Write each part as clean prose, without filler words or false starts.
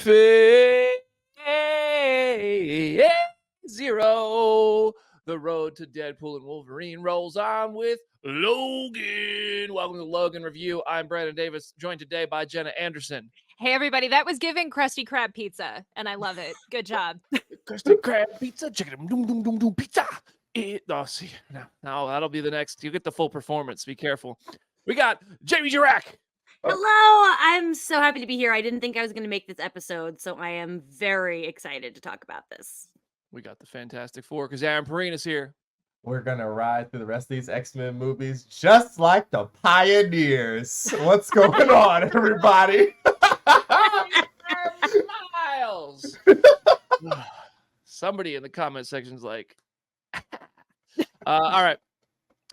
Phase Zero. The road to Deadpool and Wolverine rolls on with Logan. Welcome to the Logan Review. I'm Brandon Davis, joined today by Jenna Anderson. Hey, everybody. That was giving Krusty Krab pizza, and I love it. Good job. Krusty Krab pizza, chicken, doom, doom, doom, doom, pizza. See, now that'll be the next. You get the full performance. Be careful. We got Jamie Jirac. Hello, I'm so happy to be here. I didn't think I was going to make this episode, so I am very excited to talk about this. We got the Fantastic Four because Aaron Perine is here. We're going to ride through the rest of these X-Men movies just like the pioneers. What's going on, everybody? Miles. Somebody in the comment section is like, all right.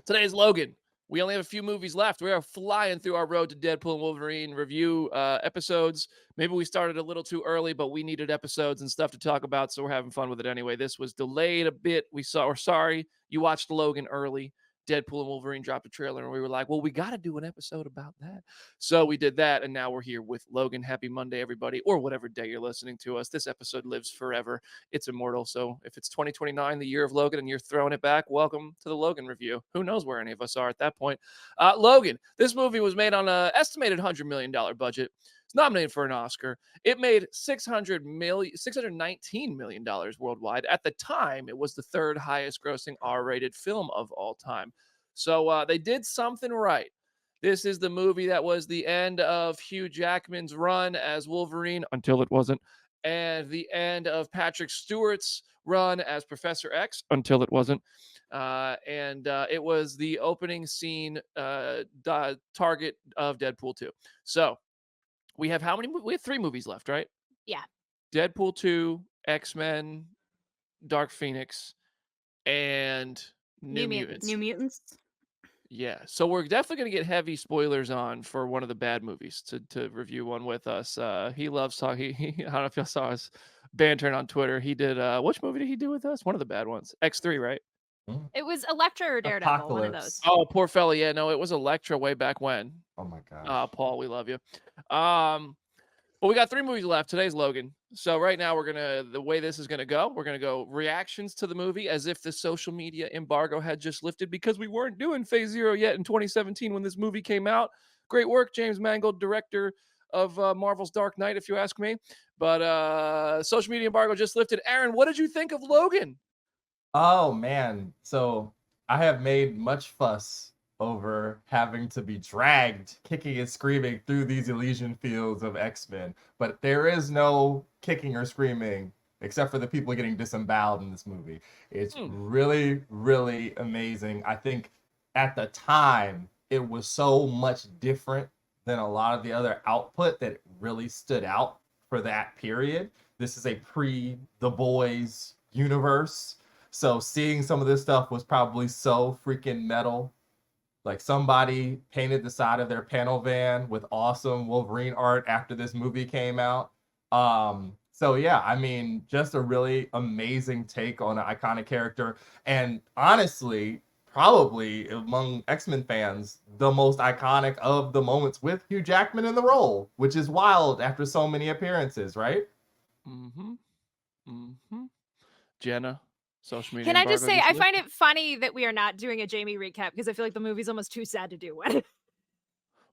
Today's Logan. We only have a few movies left. We are flying through our road to Deadpool and Wolverine review episodes. Maybe we started a little too early, but we needed episodes and stuff to talk about, so we're having fun with it anyway. This was delayed a bit. We're sorry you watched Logan early. Deadpool and Wolverine dropped a trailer, and we were like, well, we got to do an episode about that. So we did that, and now we're here with Logan. Happy Monday, everybody, or whatever day you're listening to us. This episode lives forever. It's immortal. So if it's 2029, the year of Logan, and you're throwing it back, welcome to the Logan Review. Who knows where any of us are at that point. Logan, this movie was made on an estimated $100 million budget. It's nominated for an Oscar. It made $619 million worldwide. At the time, it was the third highest grossing R-rated film of all time. So they did something right. This is the movie that was the end of Hugh Jackman's run as Wolverine, until it wasn't, and the end of Patrick Stewart's run as Professor X, until it wasn't. And it was the opening scene target of Deadpool 2. So we have how many? We have 3 movies left, right? Yeah. Deadpool 2, X-Men, Dark Phoenix, and New Mutants. New Mutants? Yeah. So we're definitely going to get heavy spoilers on for one of the bad movies to review one with us. He loves talking. I don't know if y'all saw us bantering on Twitter. He did, which movie did he do with us? One of the bad ones. X3, right? It was Elektra or Daredevil, Apocalypse. one of those. Oh, poor fella. Yeah, no, it was Elektra way back when. Oh my gosh. Paul, we love you. Well, we got 3 movies left. Today's Logan. So right now the way this is gonna go, we're gonna go reactions to the movie as if the social media embargo had just lifted because we weren't doing Phase Zero yet in 2017 when this movie came out. Great work, James Mangold, director of Marvel's Dark Knight, if you ask me. But social media embargo just lifted. Aaron, what did you think of Logan? Oh man. So I have made much fuss over having to be dragged kicking and screaming through these Elysian fields of X-Men, but there is no kicking or screaming except for the people getting disemboweled in this movie. It's really, really amazing. I think at the time it was so much different than a lot of the other output that it really stood out for that period. This is a pre-The Boys universe, so seeing some of this stuff was probably so freaking metal. Like somebody painted the side of their panel van with awesome Wolverine art after this movie came out. So yeah, I mean, just a really amazing take on an iconic character. And honestly, probably among X-Men fans, the most iconic of the moments with Hugh Jackman in the role, which is wild after so many appearances, right? Jenna. Social media. Can I just say, I find it funny that we are not doing a Jamie recap because I feel like the movie's almost too sad to do one.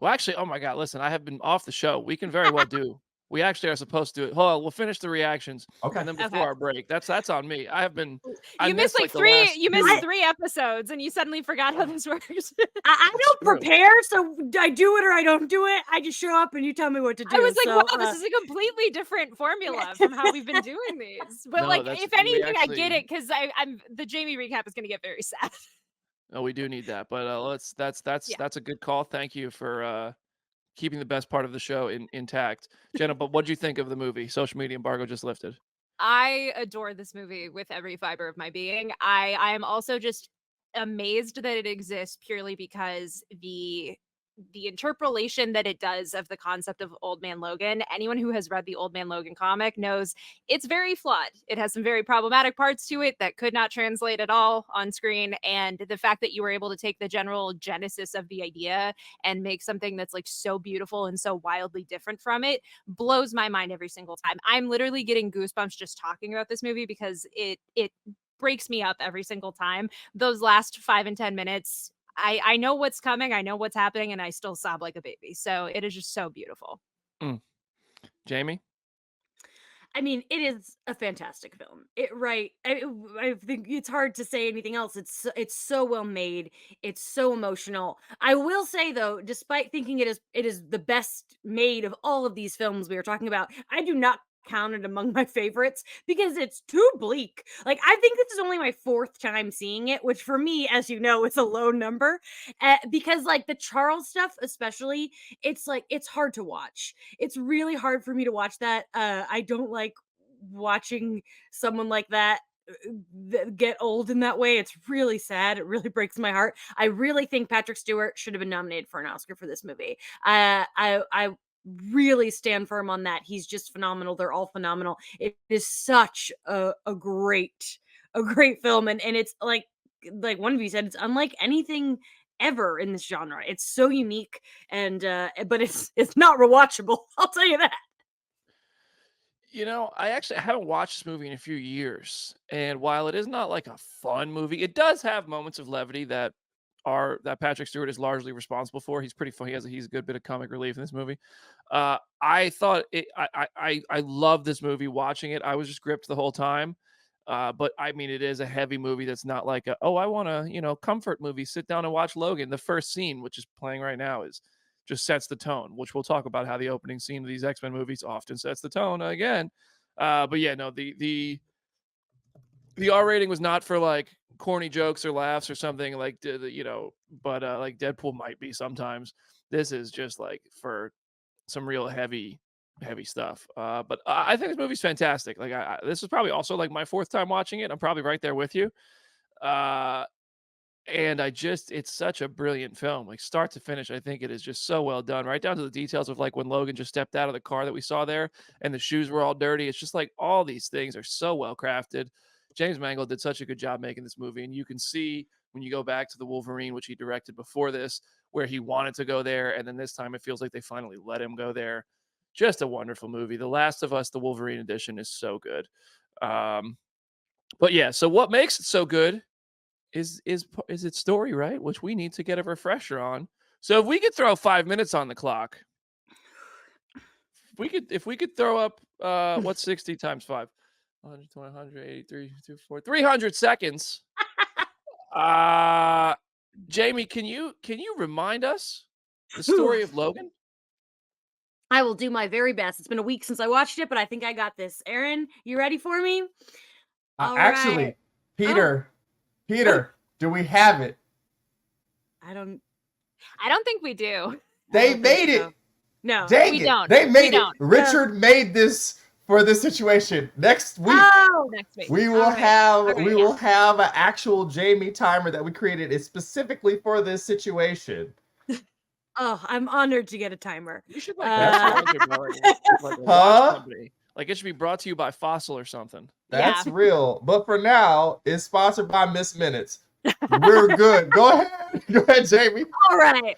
Well, actually, oh my God, listen, I have been off the show. We can very well do. We actually are supposed to do it. Hold on, we'll finish the reactions. Okay. And then before our break. That's on me. I have been. You missed like 3 episodes and you suddenly forgot how this works. I don't prepare, so I do it or I don't do it. I just show up and you tell me what to do. I was like, wow, this is a completely different formula from how we've been doing these. But No, like, that's- if anything, we actually- I get it because I'm the Jamie recap is going to get very sad. Oh, we do need that. But that's a good call. Thank you for keeping the best part of the show intact. Jenna, but what did you think of the movie? Social media embargo just lifted. I adore this movie with every fiber of my being. I am also just amazed that it exists purely because the the interpolation that it does of the concept of Old Man Logan. Anyone who has read the Old Man Logan comic knows it's very flawed. It has some very problematic parts to it that could not translate at all on screen. And the fact that you were able to take the general genesis of the idea and make something that's like so beautiful and so wildly different from it blows my mind every single time. I'm literally getting goosebumps just talking about this movie because it breaks me up every single time. Those last 5 and 10 minutes, I know what's coming, I know what's happening, and I still sob like a baby. So it is just so beautiful. Jamie? I mean, it is a fantastic film. I think it's hard to say anything else. It's so well made. It's so emotional. I will say though, despite thinking it is the best made of all of these films we are talking about, I do not count it among my favorites because it's too bleak. Like, I think this is only my 4th time seeing it, which for me, as you know, is a low number. Because like the Charles stuff, especially, it's like it's hard to watch. It's really hard for me to watch that. I don't like watching someone like that get old in that way. It's really sad. It really breaks my heart. I really think Patrick Stewart should have been nominated for an Oscar for this movie. I really stand firm on that. He's just phenomenal. They're all phenomenal. It is such a great film, and it's like one of you said, it's unlike anything ever in this genre. It's so unique, and but it's not rewatchable. I'll tell you that. You know, I haven't watched this movie in a few years, and while it is not like a fun movie, it does have moments of levity that Patrick Stewart is largely responsible for. He's pretty funny. He's a good bit of comic relief in this movie. I thought I love this movie. Watching it, I was just gripped the whole time. But I mean, it is a heavy movie. That's not like I want a comfort movie. Sit down and watch Logan. The first scene, which is playing right now, just sets the tone. Which we'll talk about how the opening scene of these X-Men movies often sets the tone again. But yeah, no, the R rating was not for like corny jokes or laughs or something like but like Deadpool might be sometimes. This is just like for some real heavy stuff. But I think this movie's fantastic. Like this is probably also like my 4th time watching it. I'm probably right there with you. And it's such a brilliant film, like start to finish. I think it is just so well done, right down to the details of like when Logan just stepped out of the car that we saw there and the shoes were all dirty. It's just like all these things are so well crafted. James Mangold did such a good job making this movie. And you can see when you go back to the Wolverine, which he directed before this, where he wanted to go there. And then this time it feels like they finally let him go there. Just a wonderful movie. The Last of Us, the Wolverine edition is so good. But yeah, so what makes it so good is its story, right? Which we need to get a refresher on. So if we could throw 5 minutes on the clock, if we could throw up what's 60 times 5? 120, 183, 240, 300 seconds. Jamie, can you remind us the story of Logan? I will do my very best. It's been a week since I watched it, but I think I got this. Aaron, you ready for me? Actually, right. Peter, do we have it? I don't think we do. They made it. So. No, Dang we it. don't. They made We it. don't. Richard made this for this situation. Next week, Next week. we will have an actual Jamie timer that we created specifically for this situation. Oh, I'm honored to get a timer. You should like company. Like it should be brought to you by Fossil or something. That's real. But for now, it's sponsored by Miss Minutes. We're good. Go ahead, Jamie. All right.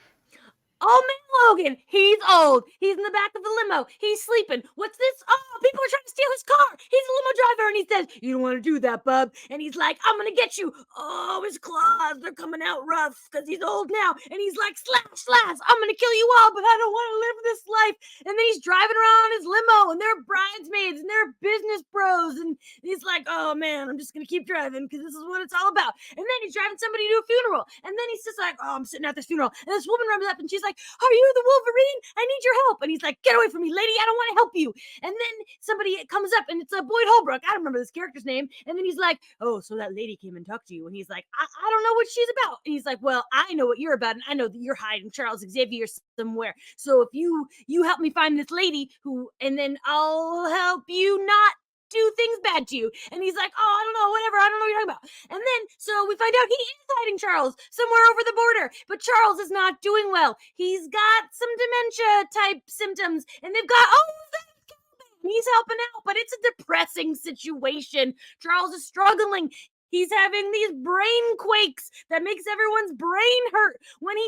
Old Man Logan, he's old. He's in the back of the limo. He's sleeping. What's this? Oh, people are trying to steal his car. He's a limo driver, and he says, "You don't want to do that, bub." And he's like, "I'm going to get you." Oh, his claws, they're coming out rough because he's old now. And he's like, "Slash, slash, I'm going to kill you all, but I don't want to live this life." And then he's driving around his limo, and they're bridesmaids, and they're business bros. And he's like, "Oh, man, I'm just going to keep driving because this is what it's all about." And then he's driving somebody to a funeral. And then he's just like, "Oh, I'm sitting at this funeral." And this woman runs up, and she's like, "Are you the Wolverine? I need your help." And he's like, "Get away from me, lady. I don't want to help you." And then somebody comes up, and it's Boyd Holbrook. I don't remember this character's name. And then he's like, "Oh, so that lady came and talked to you." And he's like, I don't know what she's about." And he's like, "Well, I know what you're about, and I know that you're hiding Charles Xavier somewhere. So if you help me find this lady and then I'll help you not do things bad to you. And he's like, oh, I don't know, whatever. I don't know what you're talking about. And then, so we find out he is hiding Charles somewhere over the border, but Charles is not doing well. He's got some dementia type symptoms, and they've got, he's helping out, but it's a depressing situation. Charles is struggling. He's having these brain quakes that makes everyone's brain hurt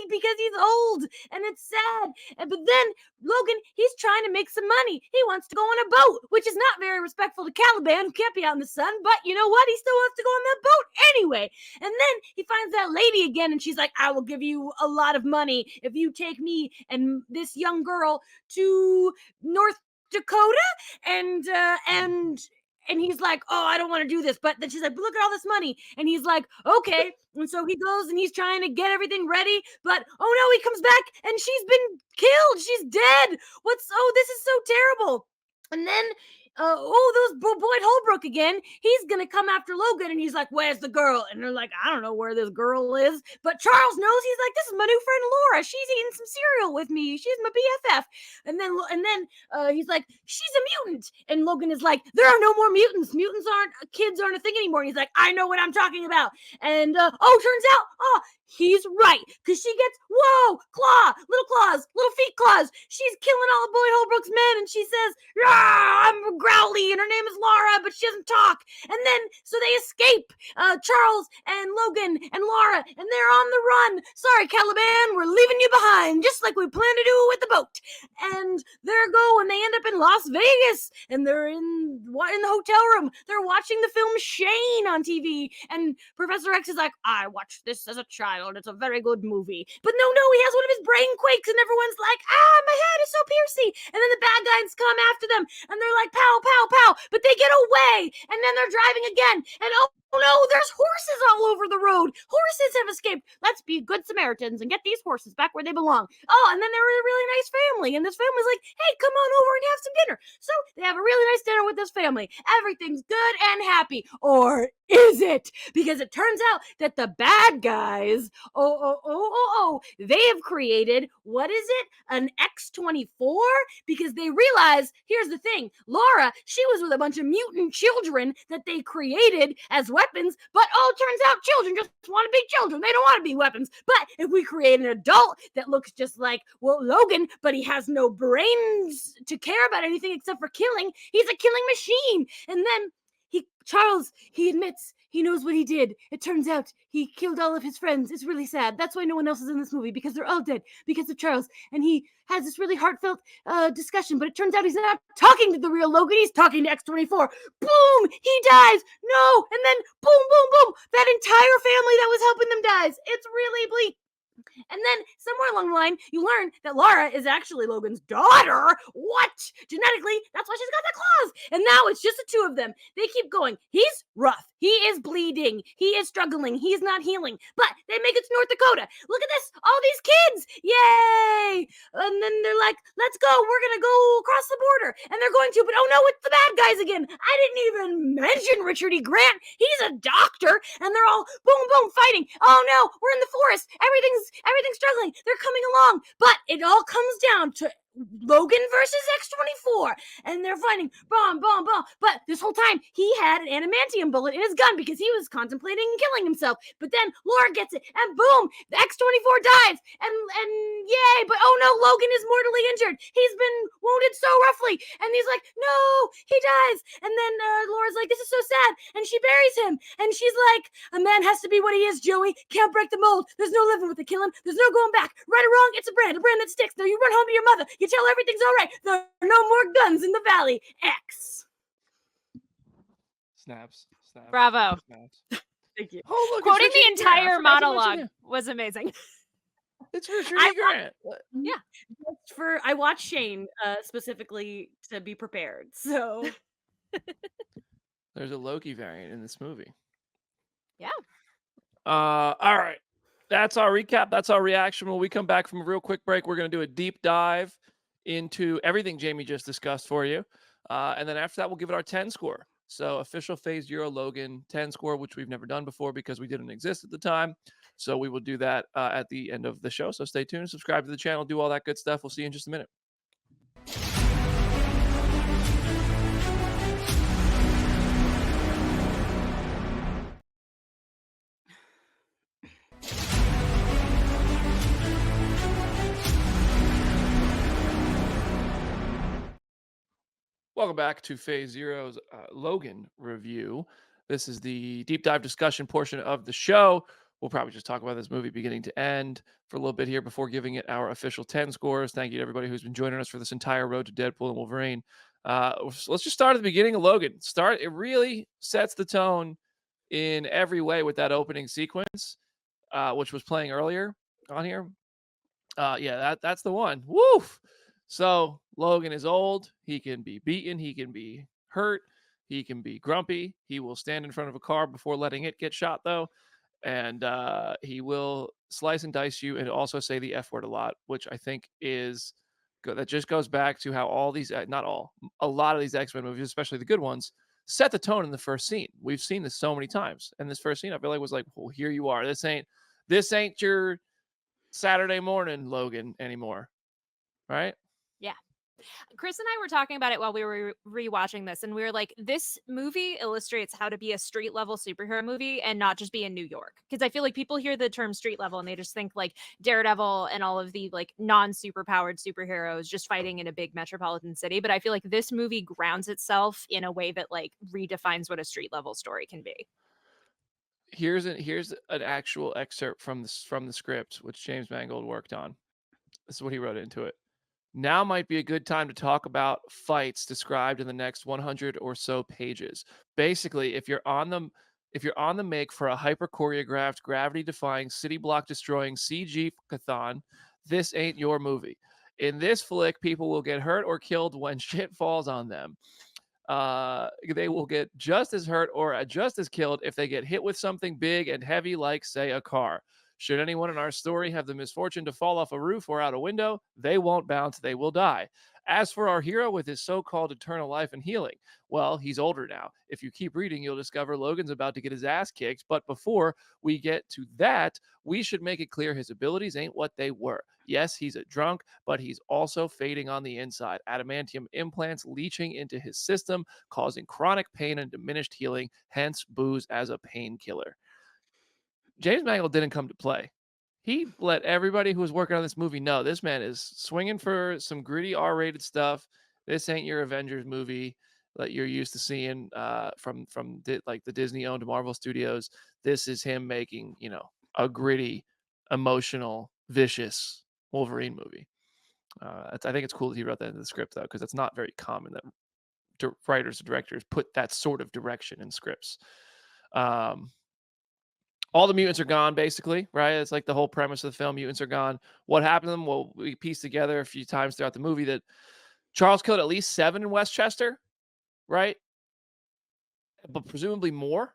because he's old, and it's sad. But then Logan, he's trying to make some money. He wants to go on a boat, which is not very respectful to Caliban, who can't be out in the sun. But you know what? He still wants to go on that boat anyway. And then he finds that lady again, and she's like, "I will give you a lot of money if you take me and this young girl to North Dakota." And he's like, "Oh, I don't want to do this." But then she's like, "Look at all this money." And he's like, "Okay." And so he goes and he's trying to get everything ready. But oh no, he comes back and she's been killed. She's dead. This is so terrible. And then those Boyd Holbrook again. He's gonna come after Logan, and he's like, "Where's the girl?" And they're like, "I don't know where this girl is." But Charles knows. He's like, "This is my new friend Laura. She's eating some cereal with me. She's my BFF." And then he's like, "She's a mutant." And Logan is like, "There are no more mutants. Kids aren't a thing anymore." And he's like, "I know what I'm talking about." And turns out, he's right, because she gets, little feet claws. She's killing all of Boyd Holbrook's men, and she says, "I'm growly," and her name is Laura, but she doesn't talk. And then, so they escape, Charles and Logan and Laura, and they're on the run. "Sorry, Caliban, we're leaving you behind, just like we planned to do with the boat." And there go, and they end up in Las Vegas, and they're in the hotel room. They're watching the film Shane on TV, and Professor X is like, "I watched this as a child. It's a very good movie." But no, he has one of his brain quakes, and everyone's like, "My head is so piercy." And then the bad guys come after them, and they're like, "Pow, pow, pow." But they get away, and then they're driving again, and oh no, there's horses all over the road. Horses have escaped. Let's be good Samaritans and get these horses back where they belong. And then they were a really nice family, and this family's like, "Hey, come on over and have some dinner." So they have a really nice dinner with this family. Everything's good and happy. Or is it? Because it turns out that the bad guys, they have created, what is it? An X-24? Because they realize, here's the thing, Laura, she was with a bunch of mutant children that they created as weapons, but it turns out children just want to be children. They don't want to be weapons. But if we create an adult that looks just like, Logan, but he has no brains to care about anything except for killing, he's a killing machine. And then Charles admits he knows what he did. It turns out he killed all of his friends. It's really sad. That's why no one else is in this movie, because they're all dead because of Charles. And he has this really heartfelt discussion, but it turns out he's not talking to the real Logan. He's talking to X-24. Boom! He dies. No! And then boom, boom, boom! That entire family that was helping them dies. It's really bleak. And then somewhere along the line, you learn that Laura is actually Logan's daughter. What? Genetically, that's why she's got the claws. And now it's just the two of them. They keep going. He's rough. He is bleeding. He is struggling. He's not healing. But they make it to North Dakota. Look at this. All these kids. Yay. And then they're like, "Let's go. We're going to go across the border." And they're going to, but oh no, it's the bad guys again. I didn't even mention Richard E. Grant. He's a doctor. And they're all boom, boom, fighting. Oh no, we're in the forest. Everything's struggling. They're coming along. But it all comes down to Logan versus X-24, and they're fighting, bomb, bomb, bomb. But this whole time, he had an adamantium bullet in his gun because he was contemplating killing himself. But then Laura gets it, and boom, the X-24 dies, and yay! But oh no, Logan is mortally injured. He's been wounded so roughly, and he's like, "No, he dies." And then Laura's like, "This is so sad," and she buries him, and she's like, "A man has to be what he is, Joey. Can't break the mold. There's no living with the killing. There's no going back. Right or wrong, it's a brand that sticks. Now you run home to your mother. You tell everything's all right. There are no more guns in the valley. X." Snaps. Bravo. Snaps. Thank you. Oh, look, Quoting it's the Richard E. Grant. I entire forgot to mention monologue him. was amazing. It's Richard E. Grant. I watched Shane specifically to be prepared. So There's a Loki variant in this movie. Yeah. All right. That's our recap. That's our reaction. When we come back from a real quick break, we're going to do a deep dive into everything Jamie just discussed for you. And then after that, we'll give it our 10 score. So official Phase Euro Logan 10 score, which we've never done before because we didn't exist at the time. So we will do that at the end of the show. So stay tuned, subscribe to the channel, do all that good stuff. We'll see you in just a minute. Welcome back to Phase Zero's Logan review. This is the deep dive discussion portion of the show. We'll probably just talk about this movie beginning to end for a little bit here before giving it our official 10 scores. Thank you to everybody who's been joining us for this entire road to Deadpool and Wolverine. Let's just start at the beginning of Logan. It really sets the tone in every way with that opening sequence, which was playing earlier on here. That's the one. Woof. So Logan is old. He can be beaten. He can be hurt. He can be grumpy. He will stand in front of a car before letting it get shot, though. And he will slice and dice you and also say the F word a lot, which I think is good. That just goes back to how all these, not all, a lot of these X-Men movies, especially the good ones, set the tone in the first scene. We've seen this so many times. And this first scene, I feel like was like, well, here you are. This ain't your Saturday morning Logan anymore. Right? Yeah. Chris and I were talking about it while we were rewatching this, and we were like, this movie illustrates how to be a street level superhero movie and not just be in New York. Because I feel like people hear the term street level and they just think like Daredevil and all of the like non-super powered superheroes just fighting in a big metropolitan city. But I feel like this movie grounds itself in a way that like redefines what a street level story can be. Here's an actual excerpt from the script, which James Mangold worked on. This is what he wrote into it. Now might be a good time to talk about fights described in the next 100 or so pages. Basically, if you're on the make for a hyper choreographed, gravity defying, city block destroying CG fuckathon, this ain't your movie. In this flick, people will get hurt or killed when shit falls on them. They will get just as hurt or just as killed if they get hit with something big and heavy, like, say, a car. Should anyone in our story have the misfortune to fall off a roof or out a window, they won't bounce, they will die. As for our hero with his so-called eternal life and healing, well, he's older now. If you keep reading, you'll discover Logan's about to get his ass kicked. But before we get to that, we should make it clear his abilities ain't what they were. Yes, he's a drunk, but he's also fading on the inside. Adamantium implants leaching into his system, causing chronic pain and diminished healing, hence booze as a painkiller. James Mangold didn't come to play. He let everybody who was working on this movie know this man is swinging for some gritty R-rated stuff. This ain't your Avengers movie that you're used to seeing from the Disney-owned Marvel Studios. This is him making, a gritty, emotional, vicious Wolverine movie. I think it's cool that he wrote that into the script, though, because it's not very common that writers and directors put that sort of direction in scripts. All the mutants are gone, basically, right? It's like the whole premise of the film. Mutants are gone. What happened to them? Well, we pieced together a few times throughout the movie that Charles killed at least 7 in Westchester, right? But presumably more,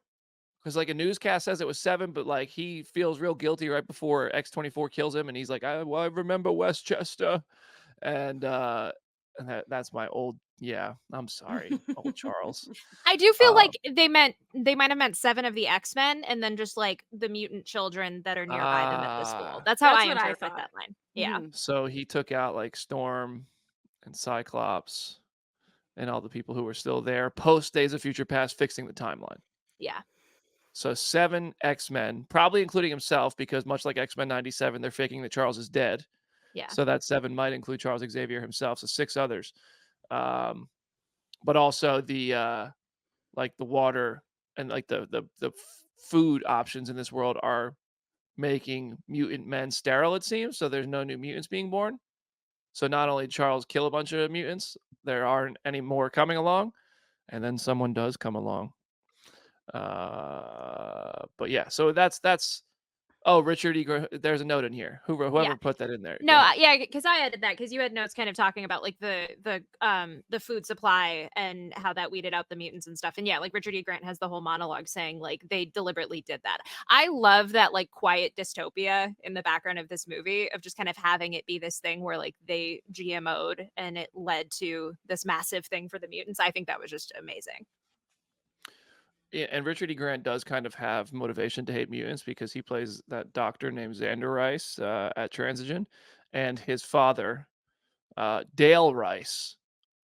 because like a newscast says it was 7, but like he feels real guilty right before X-24 kills him, and he's like, I remember Westchester, and that's my old. Yeah, I'm sorry, old Charles. I do feel like they might have meant 7 of the X-Men and then just like the mutant children that are nearby them at the school. That's how I interpret that line. Yeah. So he took out like Storm and Cyclops and all the people who were still there post Days of Future Past, fixing the timeline. Yeah. So 7 X-Men, probably including himself, because much like X-Men 97, they're faking that Charles is dead. Yeah. So that 7 might include Charles Xavier himself. So 6 others. But also the like the water and like the food options in this world are making mutant men sterile, it seems. So there's no new mutants being born. So not only did Charles kill a bunch of mutants, there aren't any more coming along, and then someone does come along. But yeah, so that's oh, Richard E. There's a note in here. Whoever put that in there. No, yeah, because I added that because you had notes kind of talking about like the food supply and how that weeded out the mutants and stuff. And yeah, like Richard E. Grant has the whole monologue saying like they deliberately did that. I love that like quiet dystopia in the background of this movie of just kind of having it be this thing where like they GMO'd and it led to this massive thing for the mutants. I think that was just amazing. Yeah, and Richard E. Grant does kind of have motivation to hate mutants because he plays that doctor named Xander Rice at Transigen, and his father, Dale Rice,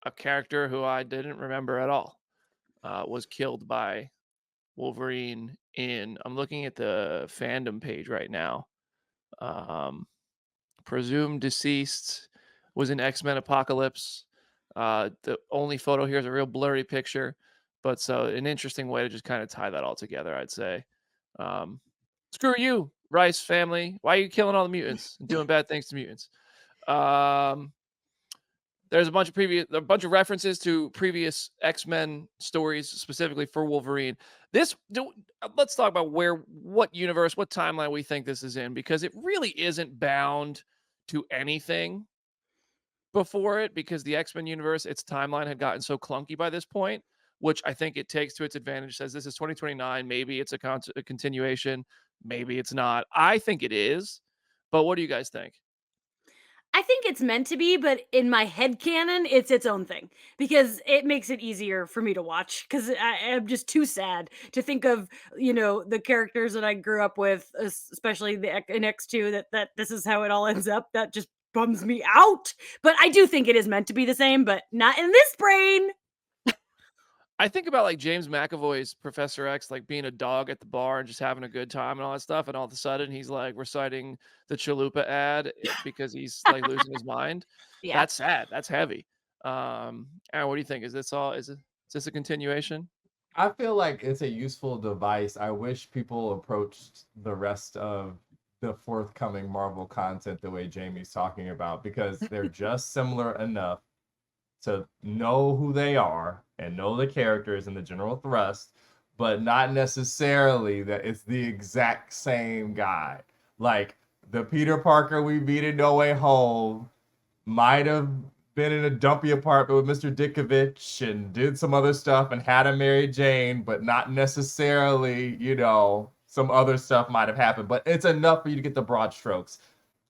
a character who I didn't remember at all, was killed by Wolverine in. I'm looking at the fandom page right now. Presumed deceased, was in X-Men Apocalypse. The only photo here is a real blurry picture, but so an interesting way to just kind of tie that all together, I'd say. Um, Screw you, Rice family. Why are you killing all the mutants and doing bad things to mutants? Um, there's a bunch of references to previous X-Men stories, specifically for Wolverine. Let's talk about what universe, what timeline we think this is in, because it really isn't bound to anything before it, because the X-Men universe, its timeline had gotten so clunky by this point, which I think it takes to its advantage. Says this is 2029, maybe it's a continuation, maybe it's not. I think it is, but what do you guys think? I think it's meant to be, but in my head canon, it's its own thing because it makes it easier for me to watch. Because I'm just too sad to think of, the characters that I grew up with, especially in X2. That this is how it all ends up. That just bums me out. But I do think it is meant to be the same, but not in this brain. I think about like James McAvoy's Professor X, like being a dog at the bar and just having a good time and all that stuff, and all of a sudden he's like reciting the Chalupa ad because he's like losing his mind. Yeah. That's sad. That's heavy. Aaron, what do you think? Is this a continuation? I feel like it's a useful device. I wish people approached the rest of the forthcoming Marvel content the way Jamie's talking about, because they're just similar enough to know who they are and know the characters and the general thrust, but not necessarily that it's the exact same guy. Like the Peter Parker we meet in No Way Home might have been in a dumpy apartment with Mr. Dickovich and did some other stuff and had a Mary Jane, but not necessarily, some other stuff might have happened. But it's enough for you to get the broad strokes.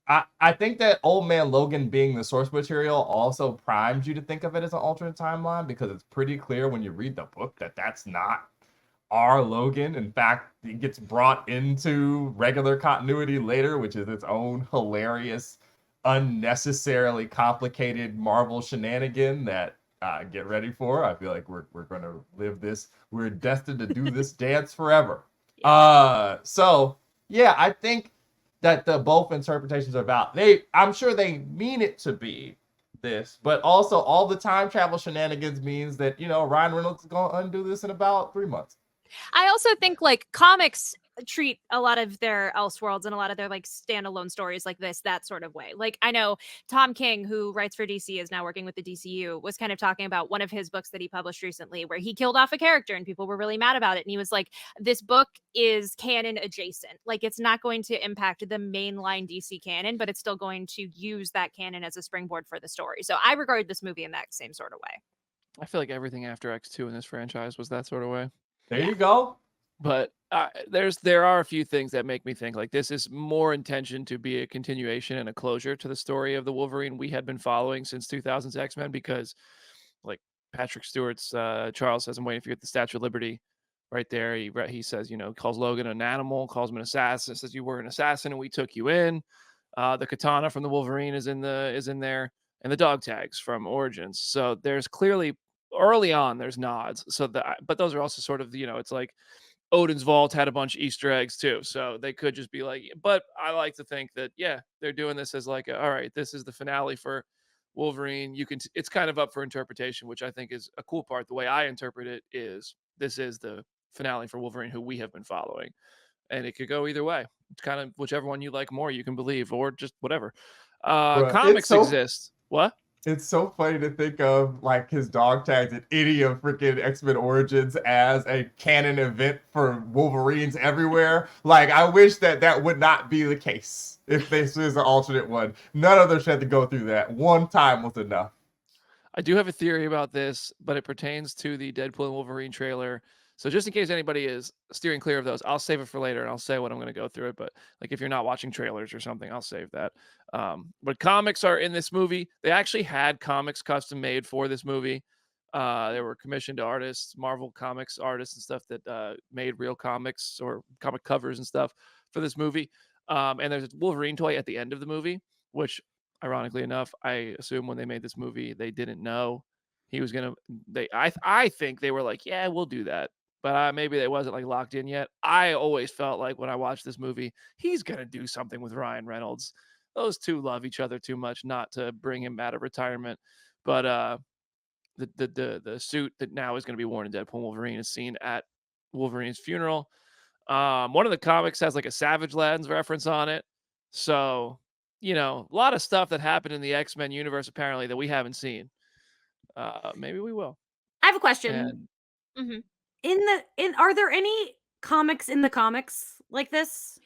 I think that Old Man Logan being the source material also primes you to think of it as an alternate timeline, because it's pretty clear when you read the book that that's not our Logan. In fact, he gets brought into regular continuity later, which is its own hilarious, unnecessarily complicated Marvel shenanigan that get ready for. I feel like we're going to live this. We're destined to do this dance forever. So yeah, I think that the both interpretations are valid. I'm sure they mean it to be this, but also all the time travel shenanigans means that, Ryan Reynolds is going to undo this in about 3 months. I also think like comics treat a lot of their Elseworlds and a lot of their like standalone stories like this, that sort of way. Like I know Tom King, who writes for DC, is now working with the DCU, was kind of talking about one of his books that he published recently where he killed off a character and people were really mad about it. And he was like, this book is canon adjacent. Like it's not going to impact the mainline DC canon, but it's still going to use that canon as a springboard for the story. So I regard this movie in that same sort of way. I feel like everything after X2 in this franchise was that sort of way. There you go. But there are a few things that make me think like this is more intention to be a continuation and a closure to the story of the Wolverine we had been following since 2000's X-Men, because like Patrick Stewart's Charles says, I'm waiting for you at the Statue of Liberty right there. He says, calls Logan an animal, calls him an assassin, says you were an assassin and we took you in. The katana from the Wolverine is in there, and the dog tags from Origins. So there's clearly early on there's nods. But those are also sort of, it's like Odin's Vault had a bunch of Easter eggs too. So they could just be like, but I like to think that, yeah, they're doing this as like, all right, this is the finale for Wolverine. It's kind of up for interpretation, which I think is a cool part. The way I interpret it is this is the finale for Wolverine, who we have been following. And it could go either way. It's kind of whichever one you like more, you can believe, or just whatever. Comics exist. What? It's so funny to think of like his dog tags in any of freaking X-Men Origins as a canon event for Wolverines everywhere. Like, I wish that would not be the case if this is an alternate one. None of them should have to go through that. One time was enough. I do have a theory about this, but it pertains to the Deadpool and Wolverine trailer. So just in case anybody is steering clear of those, I'll save it for later and I'll say what I'm going to go through it. But like if you're not watching trailers or something, I'll save that. But comics are in this movie. They actually had comics custom made for this movie. They were commissioned artists, Marvel Comics artists and stuff that made real comics or comic covers and stuff for this movie. And there's a Wolverine toy at the end of the movie, which ironically enough, I assume when they made this movie, they didn't know he was going to, I think they were like, yeah, we'll do that. But maybe they wasn't like locked in yet. I always felt like when I watched this movie, he's going to do something with Ryan Reynolds. Those two love each other too much not to bring him out of retirement. But the suit that now is going to be worn in Deadpool Wolverine is seen at Wolverine's funeral. One of the comics has like a Savage Lands reference on it. So, a lot of stuff that happened in the X-Men universe apparently that we haven't seen. Maybe we will. I have a question. And Are there any comics in the comics like this?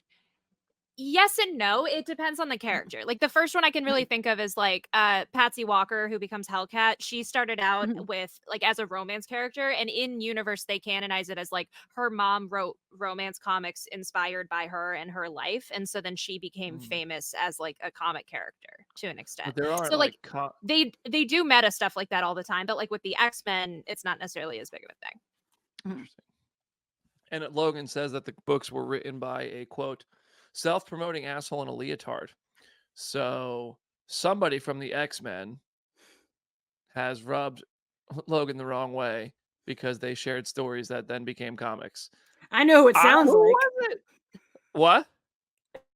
Yes and no. It depends on the character. Like the first one I can really think of is like Patsy Walker, who becomes Hellcat. She started out with like as a romance character, and in universe they canonize it as like her mom wrote romance comics inspired by her and her life, and so then she became famous as like a comic character to an extent. But there aren't So like like they do meta stuff like that all the time, but like with the X-Men, it's not necessarily as big of a thing. Interesting. And Logan says that the books were written by a quote self-promoting asshole in a leotard. So somebody from the X-Men has rubbed Logan the wrong way because they shared stories that then became comics. I know who it sounds Who like. was it? What?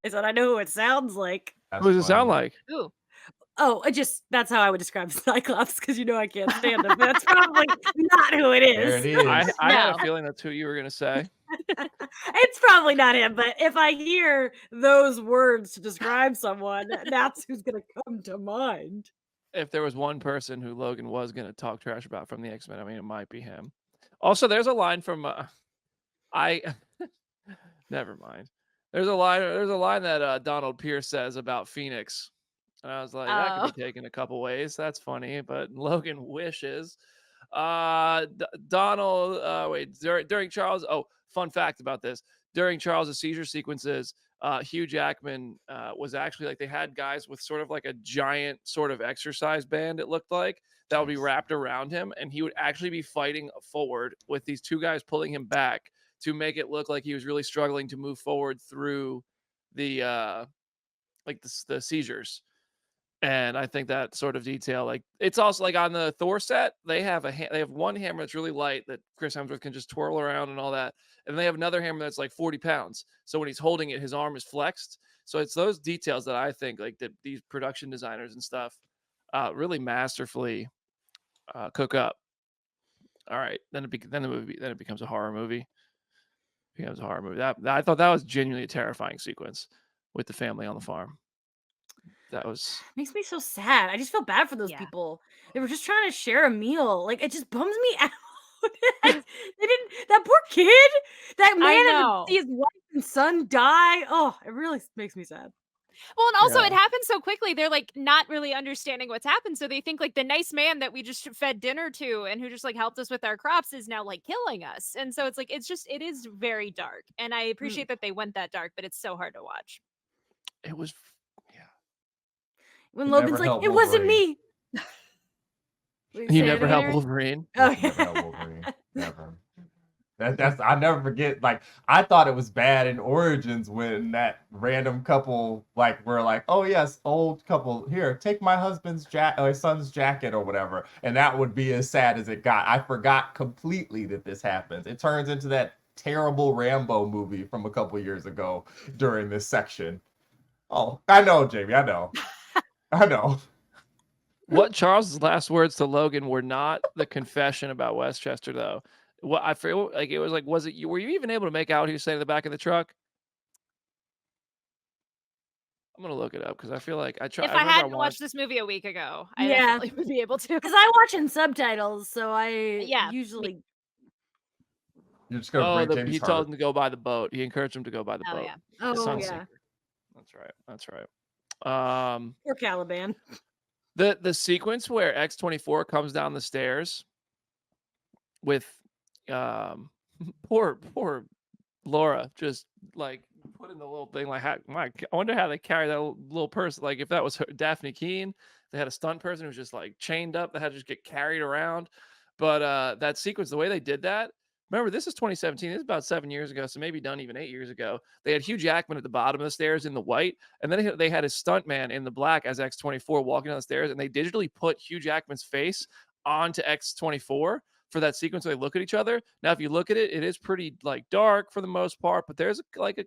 I said I know who it sounds like. That's Who does it sound funny. like? Ooh. Oh, that's how I would describe Cyclops, because I can't stand him. That's probably not who it There is. it is. I had a No. feeling that's who you were going to say. It's probably not him, but if I hear those words to describe someone, that's who's going to come to mind. If there was one person who Logan was going to talk trash about from the X-Men, I mean, it might be him. Also, there's a line from never mind. There's a line that Donald Pierce says about Phoenix. And I was like, that could be taken a couple ways. That's funny, but Logan wishes. Donald, during Charles. Oh, fun fact about this: during Charles' seizure sequences, Hugh Jackman was actually like they had guys with sort of like a giant sort of exercise band. It looked like that would be wrapped around him, and he would actually be fighting forward with these two guys pulling him back to make it look like he was really struggling to move forward through the the seizures. And I think that sort of detail, like it's also like on the Thor set, they have one hammer that's really light that Chris Hemsworth can just twirl around and all that, and they have another hammer that's like 40 pounds. So when he's holding it, his arm is flexed. So it's those details that I think like that these production designers and stuff really masterfully cook up. All right, then it becomes a horror movie. It becomes a horror movie. That I thought that was genuinely a terrifying sequence with the family on the farm. That was makes me so sad. I just feel bad for those people. They were just trying to share a meal. Like, it just bums me out. They didn't. That poor kid. That man had to see his wife and son die. Oh, it really makes me sad. Well, and also it happens so quickly. They're like not really understanding what's happened. So they think like the nice man that we just fed dinner to and who just like helped us with our crops is now like killing us. And so it's like it is very dark. And I appreciate that they went that dark, but it's so hard to watch. It was when Logan's like, it wasn't me. You never helped Wolverine. Oh, Never helped Wolverine. Never. That's I never forget. Like, I thought it was bad in Origins when that random couple were like, oh yes, old couple, here, take my husband's son's jacket or whatever, and that would be as sad as it got. I forgot completely that this happens. It turns into that terrible Rambo movie from a couple years ago during this section. Oh, I know, Jamie. I know. I know. What Charles's last words to Logan were not the confession about Westchester, though. What I feel like it was like, were you even able to make out what he was saying in the back of the truck? I'm gonna look it up because I feel like If I hadn't watched this movie a week ago, I definitely would be able to. Because I watch in subtitles, so I usually. You're just gonna break Jamie's he told him to go by the boat. He encouraged him to go by the boat. Yeah. Oh yeah. That's right. Poor Caliban. The sequence where X-24 comes down the stairs with poor Laura just like put in the little thing like, I wonder how they carry that little person. Like if that was Daphne Keane, they had a stunt person who was just like chained up that had to just get carried around. But that sequence, the way they did that, remember, this is 2017. This is about 7 years ago, so maybe done even 8 years ago. They had Hugh Jackman at the bottom of the stairs in the white, and then they had his stuntman in the black as X-24 walking down the stairs, and they digitally put Hugh Jackman's face onto X-24 for that sequence where they look at each other. Now, if you look at it, it is pretty like dark for the most part, but there's like a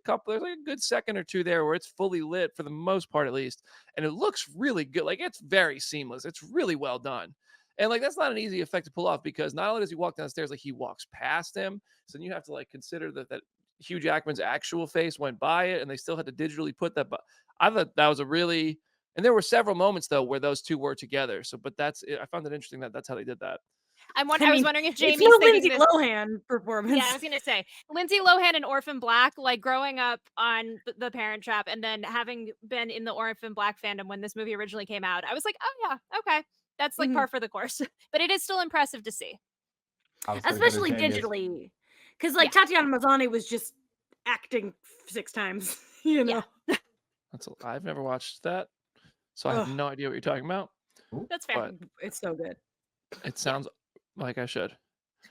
good second or two there where it's fully lit for the most part, at least, and it looks really good. Like it's very seamless. It's really well done. And like that's not an easy effect to pull off because not only does he walk down the stairs, like he walks past him. So then you have to like consider that Hugh Jackman's actual face went by it, and they still had to digitally put that. But I thought that was a really, and there were several moments though where those two were together. So, but I found it interesting that that's how they did that. I I was mean, wondering if it's Jamie's no thinking Lindsay this. Lohan performance. Yeah, I was gonna say Lindsay Lohan and Orphan Black, like growing up on the Parent Trap, and then having been in the Orphan Black fandom when this movie originally came out, I was like, oh yeah, okay, that's like par for the course. But it is still impressive to see. I was thinking Especially the Jamie is- digitally, because like Tatiana Maslany was just acting 6 times. You know, I've never watched that, so I have Ugh. no idea what you're talking about. That's fair. But it's so good. it sounds like I should.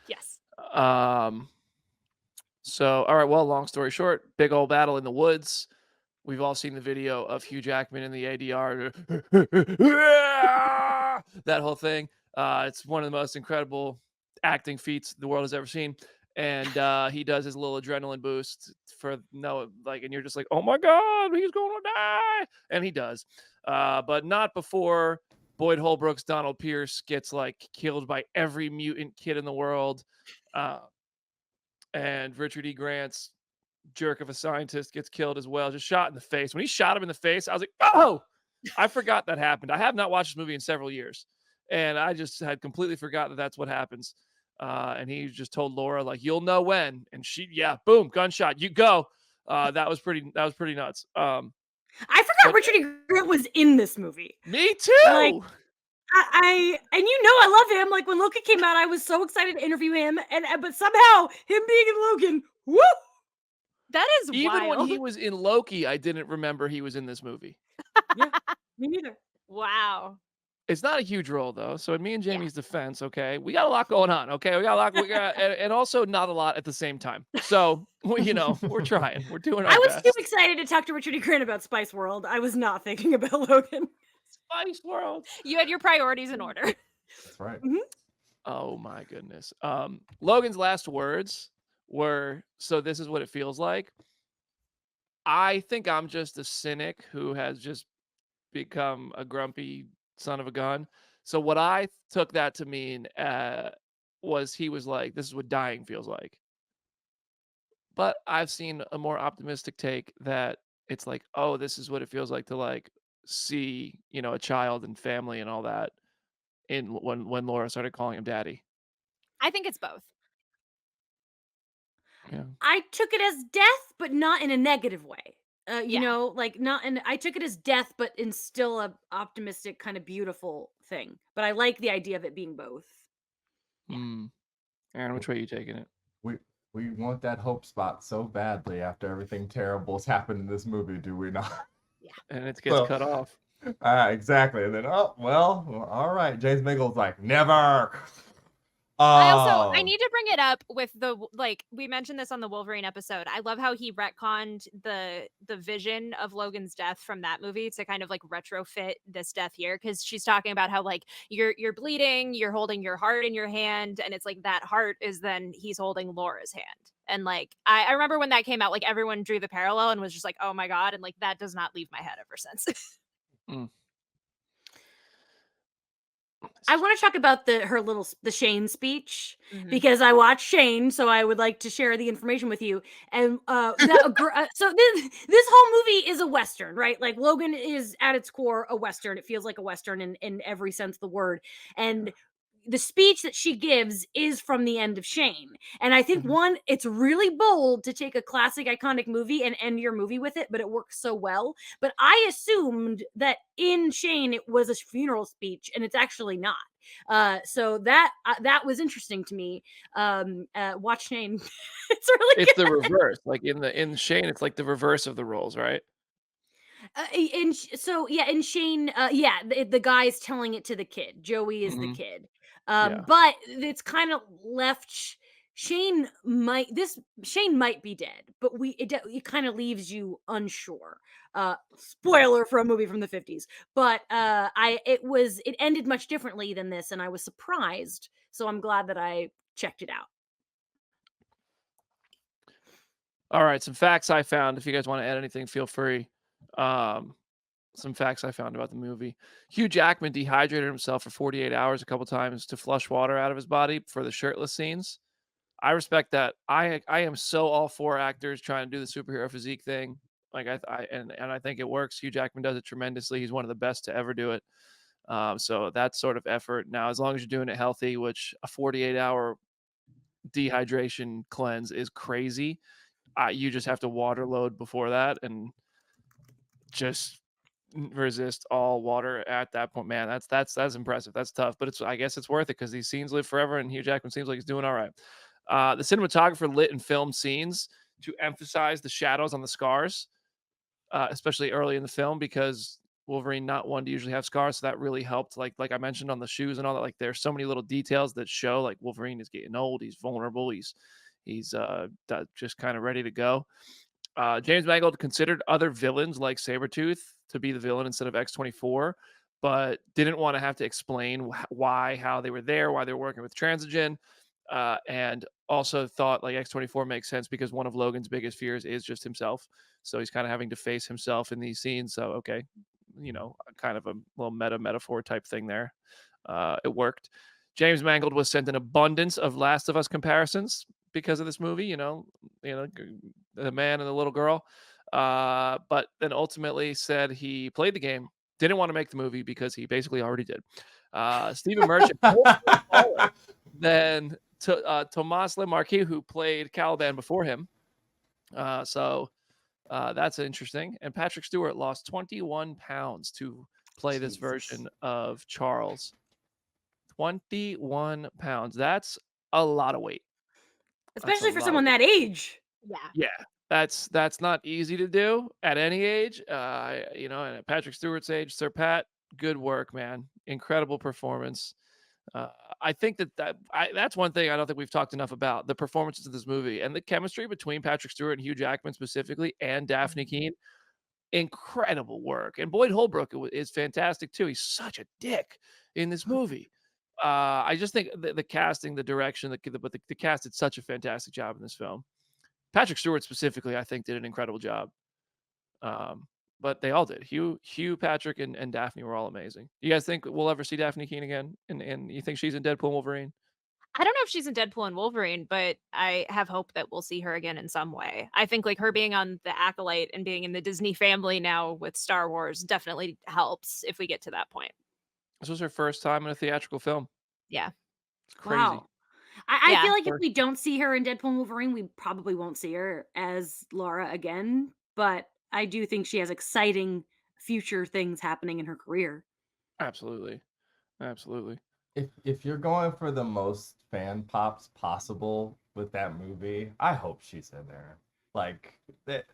Yes. So, all right. Well, long story short, big old battle in the woods. We've all seen the video of Hugh Jackman in the ADR. That whole thing. It's one of the most incredible acting feats the world has ever seen. And he does his little adrenaline boost and you're just like, oh my God, he's going to die. And he does. But not before Boyd Holbrook's Donald Pierce gets like killed by every mutant kid in the world. And Richard E. Grant's jerk of a scientist gets killed as well, just shot in the face. When he shot him in the face, I was like, oh, I forgot that happened. I have not watched this movie in several years, and I just had completely forgot that that's what happens. And he just told Laura, like, you'll know when. And she, boom, gunshot, you go. That was pretty nuts. I forgot Richard E. Grant was in this movie. Me too. Like, I I love him. Like when Loki came out, I was so excited to interview him, but somehow him being in Logan, woo! That is even wild. when he was in Loki, I didn't remember he was in this movie. Yeah, me neither. Wow. It's not a huge role though. So in me and Jamie's defense, okay, we got a lot going on. Okay, we got a lot. And also not a lot at the same time. So we're trying. We're doing our best. I was too excited to talk to Richard E. Grant about Spice World. I was not thinking about Logan. Spice World. You had your priorities in order. That's right. Mm-hmm. Oh my goodness. Logan's last words were, so this is what it feels like. I think I'm just a cynic who has just become a grumpy son of a gun. So what I took that to mean was he was like, this is what dying feels like. But I've seen a more optimistic take that it's like, oh, this is what it feels like to like see, a child and family and all that when Laura started calling him daddy. I think it's both. Yeah. I took it as death, but not in a negative way. I took it as death, but in still a optimistic, kind of beautiful thing. But I like the idea of it being both. Aaron, which way are you taking it? We want that hope spot so badly after everything terrible's happened in this movie, do we not? Yeah. And it gets cut off. Exactly. And then, all right. James Mingle's like, never. I need to bring it up with we mentioned this on the Wolverine episode. I love how he retconned the vision of Logan's death from that movie to kind of like retrofit this death here, because she's talking about how like you're bleeding, you're holding your heart in your hand, and it's like that heart is then he's holding Laura's hand. And like I remember when that came out, like everyone drew the parallel and was just like, oh my God, and like that does not leave my head ever since. I want to talk about the Shane speech, because I watched Shane, so I would like to share the information with you. And so this whole movie is a Western, right? Like Logan is at its core a Western. It feels like a Western in every sense of the word. And the speech that she gives is from the end of Shane. And I think it's really bold to take a classic iconic movie and end your movie with it, but it works so well. But I assumed that in Shane it was a funeral speech, and it's actually not. So that was interesting to me. Watch Shane. It's the reverse. Like in Shane, it's like the reverse of the roles, right? In Shane, the guy's telling it to the kid. Joey is the kid. But it's kind of left. Shane might be dead, but it kind of leaves you unsure. Spoiler for a movie from the 50s. But it ended much differently than this, and I was surprised. So I'm glad that I checked it out. All right, some facts I found. If you guys want to add anything, feel free. some facts I found about the movie. Hugh Jackman dehydrated himself for 48 hours a couple times to flush water out of his body for the shirtless scenes. I respect that. I am so all for actors trying to do the superhero physique thing. Like and I think it works. Hugh Jackman does it tremendously. He's one of the best to ever do it. So that sort of effort. Now, as long as you're doing it healthy, which a 48-hour dehydration cleanse is crazy. You just have to water load before that and just resist all water at that point. Man, that's impressive. That's tough, but I guess it's worth it because these scenes live forever, and Hugh Jackman seems like he's doing all right. The cinematographer lit and filmed scenes to emphasize the shadows on the scars, especially early in the film, because Wolverine not one to usually have scars, so that really helped. Like I mentioned on the shoes and all that. Like there's so many little details that show like Wolverine is getting old. He's vulnerable. He's just kind of ready to go. James Mangold considered other villains like Sabretooth to be the villain instead of X-24, but didn't want to have to explain how they were there, why they were working with Transigen, and also thought like X-24 makes sense because one of Logan's biggest fears is just himself. So he's kind of having to face himself in these scenes. So, okay, kind of a little metaphor type thing there. It worked. James Mangold was sent an abundance of Last of Us comparisons because of this movie, the man and the little girl. But then ultimately said he played the game, didn't want to make the movie because he basically already did. Stephen Merchant then Tomas Lemarquis, who played Caliban before him. So that's interesting. And Patrick Stewart lost 21 pounds to play this version of Charles. 21 pounds. That's a lot of weight. Especially for someone that age. Yeah. That's not easy to do at any age. And at Patrick Stewart's age, Sir Pat, good work, man. Incredible performance. I think that's one thing I don't think we've talked enough about, the performances of this movie and the chemistry between Patrick Stewart and Hugh Jackman specifically, and Daphne Keane. Incredible work. And Boyd Holbrook is fantastic too. He's such a dick in this movie. I just think the casting, the direction, the cast did such a fantastic job in this film. Patrick Stewart specifically, I think, did an incredible job. But they all did. Hugh, Patrick, and Daphne were all amazing. You guys think we'll ever see Daphne Keane again? And you think she's in Deadpool and Wolverine? I don't know if she's in Deadpool and Wolverine, but I have hope that we'll see her again in some way. I think like her being on The Acolyte and being in the Disney family now with Star Wars definitely helps if we get to that point. This was her first time in a theatrical film. Yeah. It's crazy. Wow. I feel like if we don't see her in Deadpool and Wolverine, we probably won't see her as Laura again. But I do think she has exciting future things happening in her career. Absolutely. If you're going for the most fan pops possible with that movie, I hope she's in there. Like,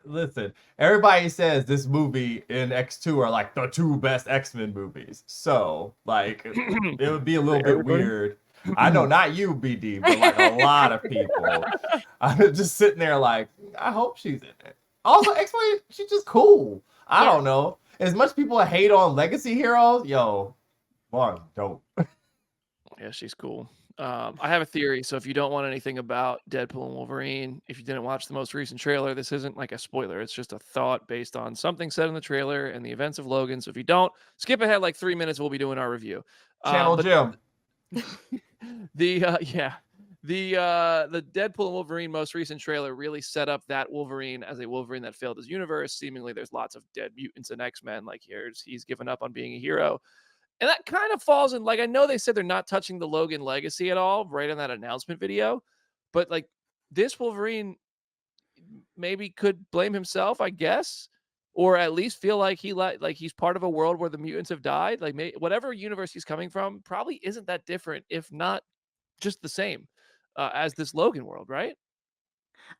listen, everybody says this movie and X2 are like the two best X-Men movies. So, like, it would be a little bit weird. I know, not you, BD, but like a lot of people. I'm just sitting there like, I hope she's in it. Also, X-Men, she's just cool. I don't know. As much people hate on legacy heroes, Lauren's dope. Yeah, she's cool. I have a theory. So if you don't want anything about Deadpool and Wolverine, if you didn't watch the most recent trailer, this isn't like a spoiler. It's just a thought based on something said in the trailer and the events of Logan. So if you don't, skip ahead like 3 minutes, we'll be doing our review. Channel Jim. The Deadpool and Wolverine most recent trailer really set up that Wolverine as a Wolverine that failed his universe. Seemingly there's lots of dead mutants and X-Men. Like he's given up on being a hero. And that kind of falls in, like, I know they said they're not touching the Logan legacy at all right on that announcement video, but like this Wolverine maybe could blame himself, I guess, or at least feel like he's part of a world where the mutants have died. Like whatever universe he's coming from probably isn't that different, if not just the same as this Logan world, right?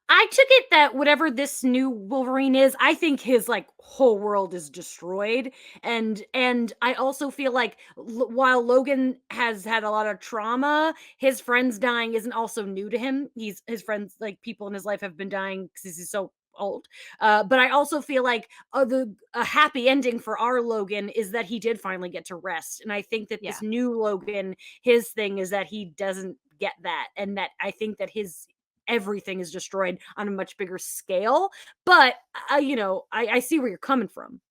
I took it that whatever this new Wolverine is, I think his like whole world is destroyed, and I also feel like while Logan has had a lot of trauma, his friends dying isn't also new to him. His friends, like people in his life, have been dying because he's so old. But I also feel like a happy ending for our Logan is that he did finally get to rest, and I think that this new Logan, his thing is that he doesn't get that, and that I think that his everything is destroyed on a much bigger scale. But I see where you're coming from.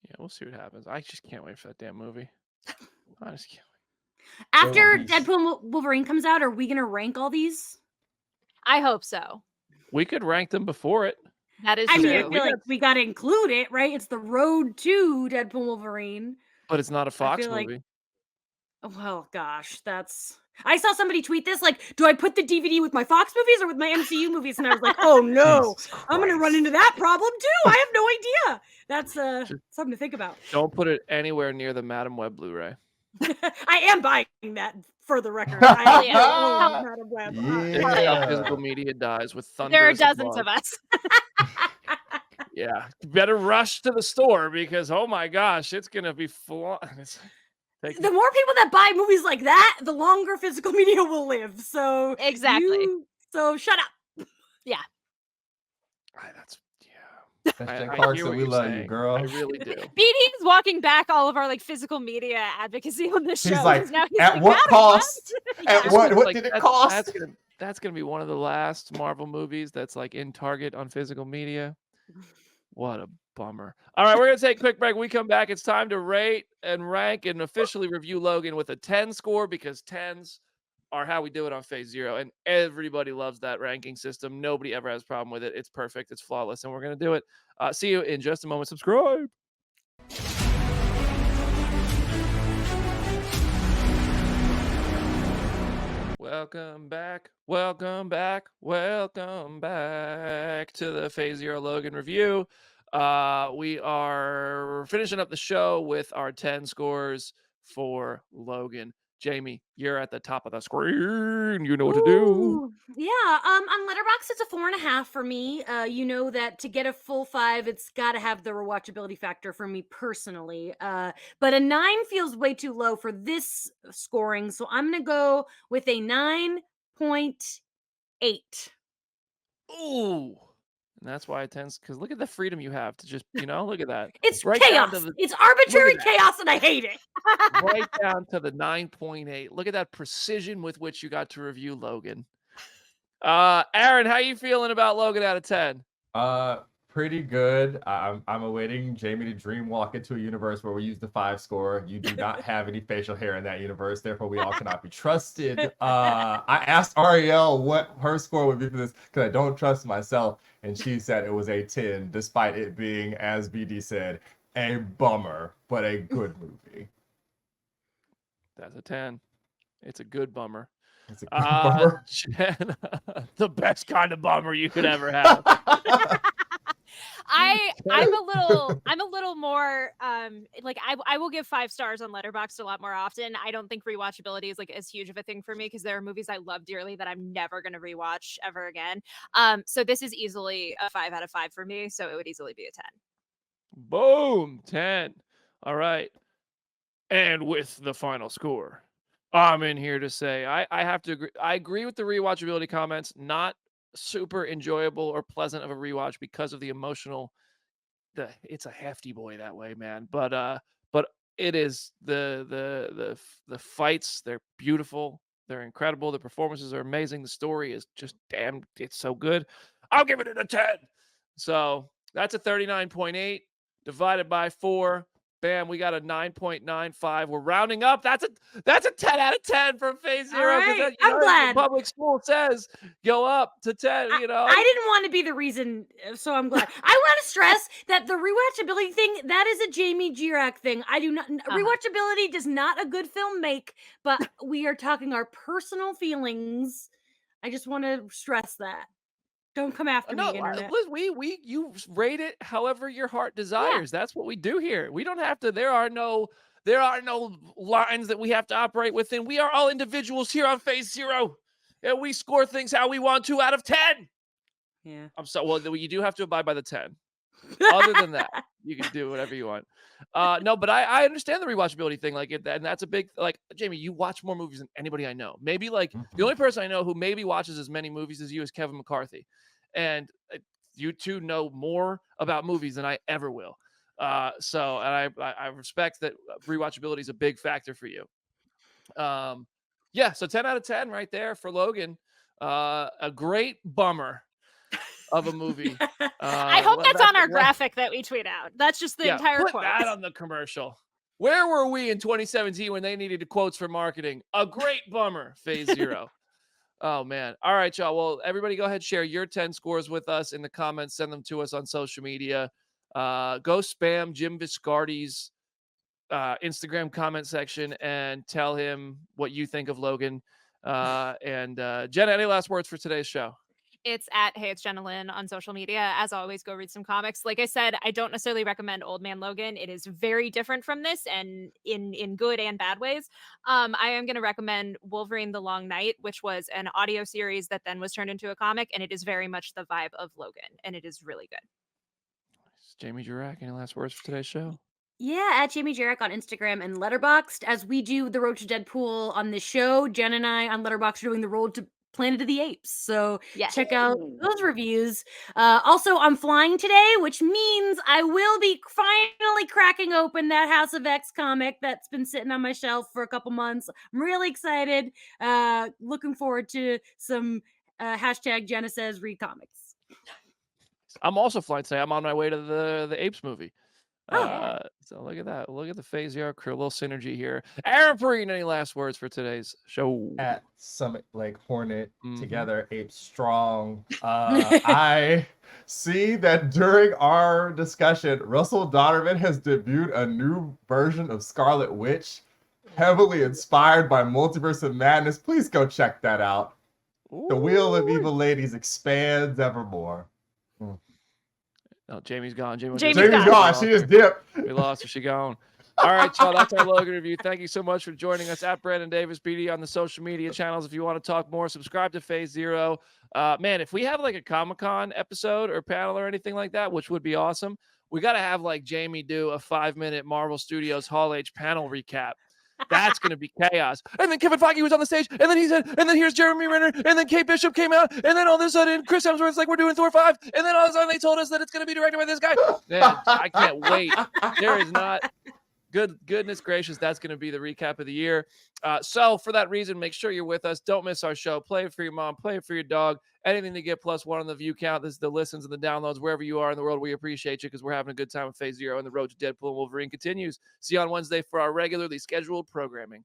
Yeah, we'll see what happens. I just can't wait for that damn movie. I just can't. After Movies. Deadpool Wolverine comes out, are we gonna rank all these? I hope so. We could rank them before it. That is I mean, true. I feel like we gotta include it, right? It's the road to Deadpool Wolverine. But it's not a Fox feel like- movie. Well, gosh, that's. I saw somebody tweet this like, do I put the DVD with my Fox movies or with my MCU movies? And I was like, oh no, Jesus I'm gonna run Christ. into that problem too. I have no idea. That's something to think about. Don't put it anywhere near the Madam Web Blu-ray. I am buying that for the record. I Yeah. own Madam Web. It's how Yeah. physical media dies with thunder. There are dozens of us. Yeah, better rush to the store because oh my gosh, it's gonna be full. The more people that buy movies like that, the longer physical media will live. So Exactly. So shut up. That's Jen I hear Clarkson, what we you're love you, saying. girl. I really do. BD's walking back all of our like physical media advocacy on this show. He's like, 'cause now he's at like, what "Madam cost? Web?" At Yeah. what Like, did it that's- cost? That's gonna be one of the last Marvel movies that's like in Target on physical media. What a bummer. All right, we're gonna take a quick break. When we come back, it's time to rate and rank and officially review Logan with a 10 score because 10s are how we do it on Phase Zero, and everybody loves that ranking system. Nobody ever has a problem with it. It's perfect. It's flawless, and we're gonna do it. See you in just a moment. Subscribe. Welcome back. Welcome back. Welcome back to the Phase Zero Logan review. We are finishing up the show with our 10 scores for Logan. Jamie, you're at the top of the screen. You know what to do. Ooh, yeah. On Letterboxd, it's a 4.5 for me. You know that to get a full 5, it's got to have the rewatchability factor for me personally. But a 9 feels way too low for this scoring, so I'm gonna go with a 9.8. Ooh. And that's why it tends, because look at the freedom you have to just, look at that. It's Right down chaos. to the- It's arbitrary look at that. chaos, and I hate it. Right down to the 9.8. Look at that precision with which you got to review Logan. Aaron, how you feeling about Logan out of 10? Pretty good. I'm awaiting Jamie to dream walk into a universe where we use the 5 score. You do not have any facial hair in that universe, therefore we all cannot be trusted. I asked Ariel what her score would be for this because I don't trust myself, and she said it was a 10, despite it being, as BD said, a bummer, but a good movie. That's a 10. It's a good bummer. It's a good bummer. Jen, the best kind of bummer you could ever have. I'm a little more like I will give 5 stars on Letterboxd a lot more often. I don't think rewatchability is like as huge of a thing for me because there are movies I love dearly that I'm never gonna rewatch ever again. So this is easily a 5 out of 5 for me. So it would easily be a 10. Boom, 10. All right. And with the final score, I'm in here to say I have to agree. I agree with the rewatchability comments. Not super enjoyable or pleasant of a rewatch because of the emotional. It's a hefty boy that way, man. But it is the fights. They're beautiful. They're incredible. The performances are amazing. The story is just damn. It's so good. I'll give it a 10. So that's a 39.8 divided by 4. Bam, we got a 9.95. We're rounding up. That's a 10 out of 10 from Phase Zero. All right, That, I'm glad. The public school says go up to 10. I didn't want to be the reason, so I'm glad. I want to stress that the rewatchability thing, that is a Jamie Girac thing. I do not rewatchability does not a good film make, but we are talking our personal feelings. I just want to stress that. Don't come after me, internet. You rate it however your heart desires. That's what we do here. We don't have to. There are no lines that we have to operate within. We are all individuals here on Phase Zero, and we score things how we want to out of 10. Yeah. I'm so well. You do have to abide by the 10. Other than that, you can do whatever you want. No, but I understand the rewatchability thing. Like and that's a big Jamie. You watch more movies than anybody I know. Maybe the only person I know who maybe watches as many movies as you is Kevin McCarthy, and you two know more about movies than I ever will. So I respect that rewatchability is a big factor for you. Yeah. So 10 out of 10 right there for Logan. A great bummer. of a movie. I hope that's on our graphic that we tweet out. That's just the entire put quote. that on the commercial. Where were we in 2017 when they needed quotes for marketing? A great bummer. Phase 0. Oh man. All right, y'all. Well, everybody go ahead, share your 10 scores with us in the comments. Send them to us on social media. Go spam Jim Viscardi's Instagram comment section and tell him what you think of Logan. And Jenna, any last words for today's show? It's at Hey It's Jenna Lynn on social media. As always, go read some comics. Like I said, I don't necessarily recommend Old Man Logan. It is very different from this, and in good and bad ways. I am going to recommend Wolverine: The Long Night, which was an audio series that then was turned into a comic, and it is very much the vibe of Logan, and it is really good. Jamie Jurek, any last words for today's show? Yeah, at Jamie Jarek on Instagram and Letterboxd. As we do the Road to Deadpool on this show, Jen and I on Letterboxd are doing the Road to Planet of the Apes. So Yes. check out those reviews. Also, I'm flying today, which means I will be finally cracking open that House of X comic that's been sitting on my shelf for a couple months. I'm really excited. Looking forward to some hashtag Jenna Says Read Comics. I'm also flying today. I'm on my way to the Apes movie. Oh. So look at that. Look at the Phase 0 crew. A little synergy here. Aaron Perrine, any last words for today's show? At Summit Lake Hornet, Mhm. together, Ape Strong. I see that during our discussion, Russell Donovan has debuted a new version of Scarlet Witch, heavily inspired by Multiverse of Madness. Please go check that out. The Wheel of Evil Ladies expands evermore. Oh, Jamie's gone. Jamie's gone. She just dipped. We lost her. She gone. All right, y'all. That's our Logan review. Thank you so much for joining us at Brandon Davis BD on the social media channels. If you want to talk more, subscribe to Phase 0. Man, if we have like a Comic-Con episode or panel or anything like that, which would be awesome, we got to have like Jamie do a 5-minute Marvel Studios Hall H panel recap. That's going to be chaos. And then Kevin Feige was on the stage, and then he said, and then here's Jeremy Renner, and then Kate Bishop came out, and then all of a sudden Chris Hemsworth's like, we're doing Thor 5, and then all of a sudden they told us that it's going to be directed by this guy. Man, I can't wait. There is not goodness gracious, that's going to be the recap of the year. So for that reason, make sure you're with us. Don't miss our show. Play it for your mom, play it for your dog, anything to get +1 on the view count. This is the listens and the downloads wherever you are in the world. We appreciate you because we're having a good time with Phase 0, and the road to Deadpool and Wolverine continues. See you on Wednesday for our regularly scheduled programming.